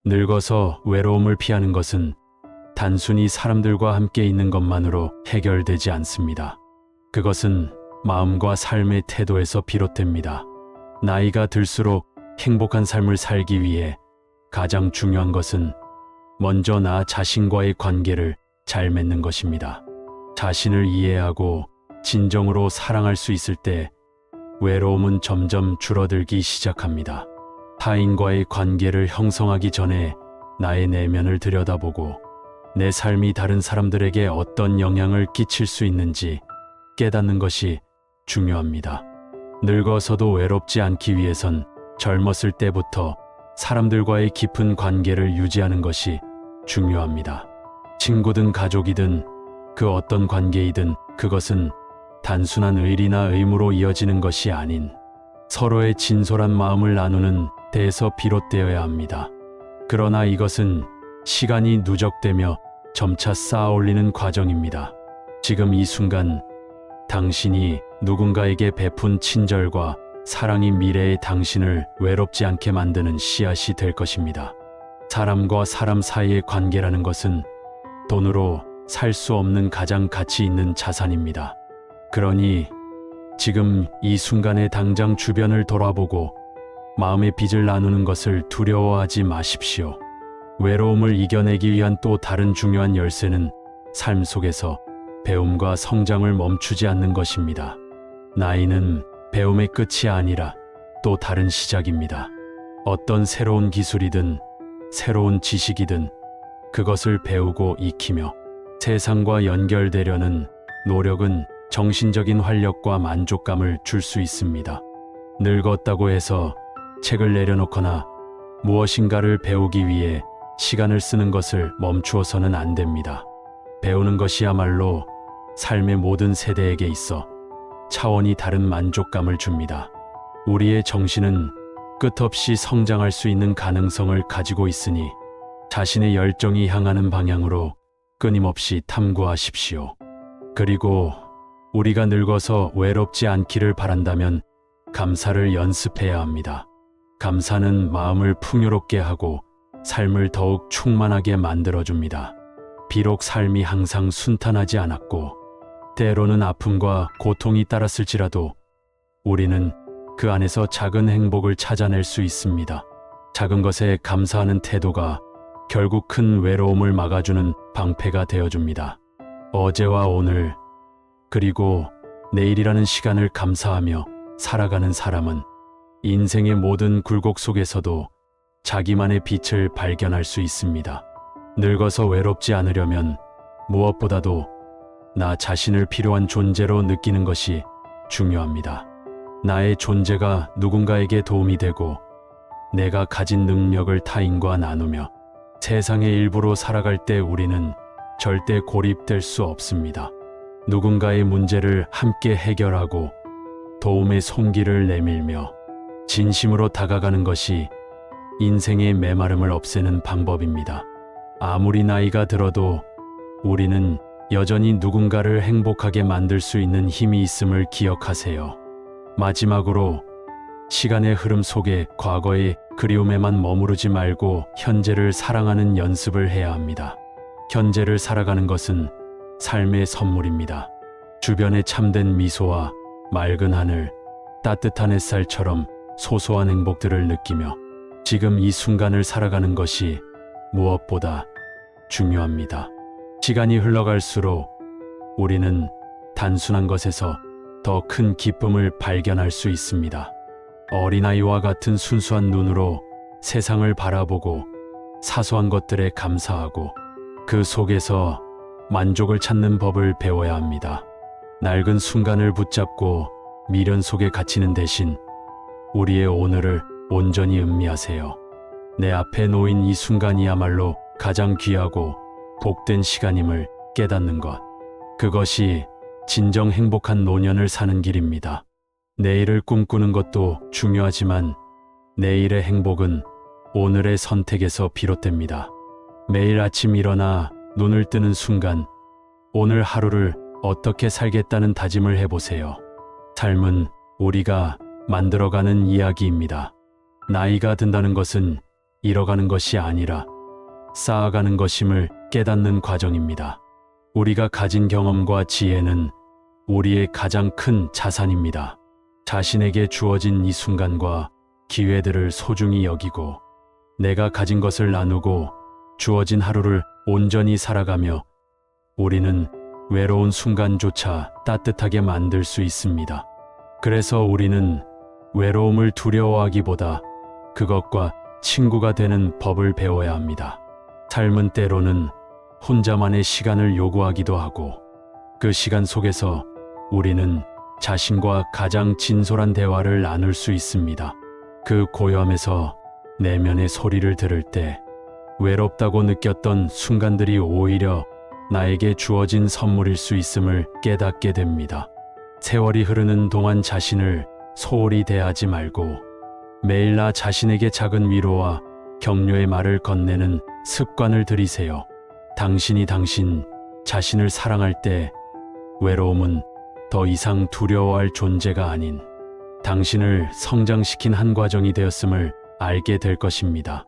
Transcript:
늙어서 외로움을 피하는 것은 단순히 사람들과 함께 있는 것만으로 해결되지 않습니다. 그것은 마음과 삶의 태도에서 비롯됩니다. 나이가 들수록 행복한 삶을 살기 위해 가장 중요한 것은 먼저 나 자신과의 관계를 잘 맺는 것입니다. 자신을 이해하고 진정으로 사랑할 수 있을 때 외로움은 점점 줄어들기 시작합니다. 타인과의 관계를 형성하기 전에 나의 내면을 들여다보고 내 삶이 다른 사람들에게 어떤 영향을 끼칠 수 있는지 깨닫는 것이 중요합니다. 늙어서도 외롭지 않기 위해선 젊었을 때부터 사람들과의 깊은 관계를 유지하는 것이 중요합니다. 친구든 가족이든 그 어떤 관계이든 그것은 단순한 의리나 의무로 이어지는 것이 아닌 서로의 진솔한 마음을 나누는 데에서 비롯되어야 합니다. 그러나 이것은 시간이 누적되며 점차 쌓아올리는 과정입니다. 지금 이 순간 당신이 누군가에게 베푼 친절과 사랑이 미래의 당신을 외롭지 않게 만드는 씨앗이 될 것입니다. 사람과 사람 사이의 관계라는 것은 돈으로 살 수 없는 가장 가치 있는 자산입니다. 그러니 지금 이 순간에 당장 주변을 돌아보고 마음의 빚을 나누는 것을 두려워하지 마십시오. 외로움을 이겨내기 위한 또 다른 중요한 열쇠는 삶 속에서 배움과 성장을 멈추지 않는 것입니다. 나이는 배움의 끝이 아니라 또 다른 시작입니다. 어떤 새로운 기술이든 새로운 지식이든 그것을 배우고 익히며 세상과 연결되려는 노력은 정신적인 활력과 만족감을 줄 수 있습니다. 늙었다고 해서 책을 내려놓거나 무엇인가를 배우기 위해 시간을 쓰는 것을 멈추어서는 안 됩니다. 배우는 것이야말로 삶의 모든 세대에게 있어 차원이 다른 만족감을 줍니다. 우리의 정신은 끝없이 성장할 수 있는 가능성을 가지고 있으니 자신의 열정이 향하는 방향으로 끊임없이 탐구하십시오. 그리고 우리가 늙어서 외롭지 않기를 바란다면 감사를 연습해야 합니다. 감사는 마음을 풍요롭게 하고 삶을 더욱 충만하게 만들어줍니다. 비록 삶이 항상 순탄하지 않았고 때로는 아픔과 고통이 따랐을지라도 우리는 그 안에서 작은 행복을 찾아낼 수 있습니다. 작은 것에 감사하는 태도가 결국 큰 외로움을 막아주는 방패가 되어줍니다. 어제와 오늘 그리고 내일이라는 시간을 감사하며 살아가는 사람은 인생의 모든 굴곡 속에서도 자기만의 빛을 발견할 수 있습니다. 늙어서 외롭지 않으려면 무엇보다도 나 자신을 필요한 존재로 느끼는 것이 중요합니다. 나의 존재가 누군가에게 도움이 되고 내가 가진 능력을 타인과 나누며 세상의 일부로 살아갈 때 우리는 절대 고립될 수 없습니다. 누군가의 문제를 함께 해결하고 도움의 손길을 내밀며 진심으로 다가가는 것이 인생의 메마름을 없애는 방법입니다. 아무리 나이가 들어도 우리는 여전히 누군가를 행복하게 만들 수 있는 힘이 있음을 기억하세요. 마지막으로 시간의 흐름 속에 과거의 그리움에만 머무르지 말고 현재를 사랑하는 연습을 해야 합니다. 현재를 살아가는 것은 삶의 선물입니다. 주변의 참된 미소와 맑은 하늘, 따뜻한 햇살처럼 소소한 행복들을 느끼며 지금 이 순간을 살아가는 것이 무엇보다 중요합니다. 시간이 흘러갈수록 우리는 단순한 것에서 더 큰 기쁨을 발견할 수 있습니다. 어린아이와 같은 순수한 눈으로 세상을 바라보고 사소한 것들에 감사하고 그 속에서 만족을 찾는 법을 배워야 합니다. 낡은 순간을 붙잡고 미련 속에 갇히는 대신 우리의 오늘을 온전히 음미하세요. 내 앞에 놓인 이 순간이야말로 가장 귀하고 복된 시간임을 깨닫는 것. 그것이 진정 행복한 노년을 사는 길입니다. 내일을 꿈꾸는 것도 중요하지만 내일의 행복은 오늘의 선택에서 비롯됩니다. 매일 아침 일어나 눈을 뜨는 순간 오늘 하루를 어떻게 살겠다는 다짐을 해보세요. 삶은 우리가 만들어가는 이야기입니다. 나이가 든다는 것은 잃어가는 것이 아니라 쌓아가는 것임을 깨닫는 과정입니다. 우리가 가진 경험과 지혜는 우리의 가장 큰 자산입니다. 자신에게 주어진 이 순간과 기회들을 소중히 여기고 내가 가진 것을 나누고 주어진 하루를 온전히 살아가며 우리는 외로운 순간조차 따뜻하게 만들 수 있습니다. 그래서 우리는 외로움을 두려워하기보다 그것과 친구가 되는 법을 배워야 합니다. 삶은 때로는 혼자만의 시간을 요구하기도 하고 그 시간 속에서 우리는 자신과 가장 진솔한 대화를 나눌 수 있습니다. 그 고요함에서 내면의 소리를 들을 때 외롭다고 느꼈던 순간들이 오히려 나에게 주어진 선물일 수 있음을 깨닫게 됩니다. 세월이 흐르는 동안 자신을 소홀히 대하지 말고 매일 나 자신에게 작은 위로와 격려의 말을 건네는 습관을 들이세요. 당신이 당신 자신을 사랑할 때 외로움은 더 이상 두려워할 존재가 아닌 당신을 성장시킨 한 과정이 되었음을 알게 될 것입니다.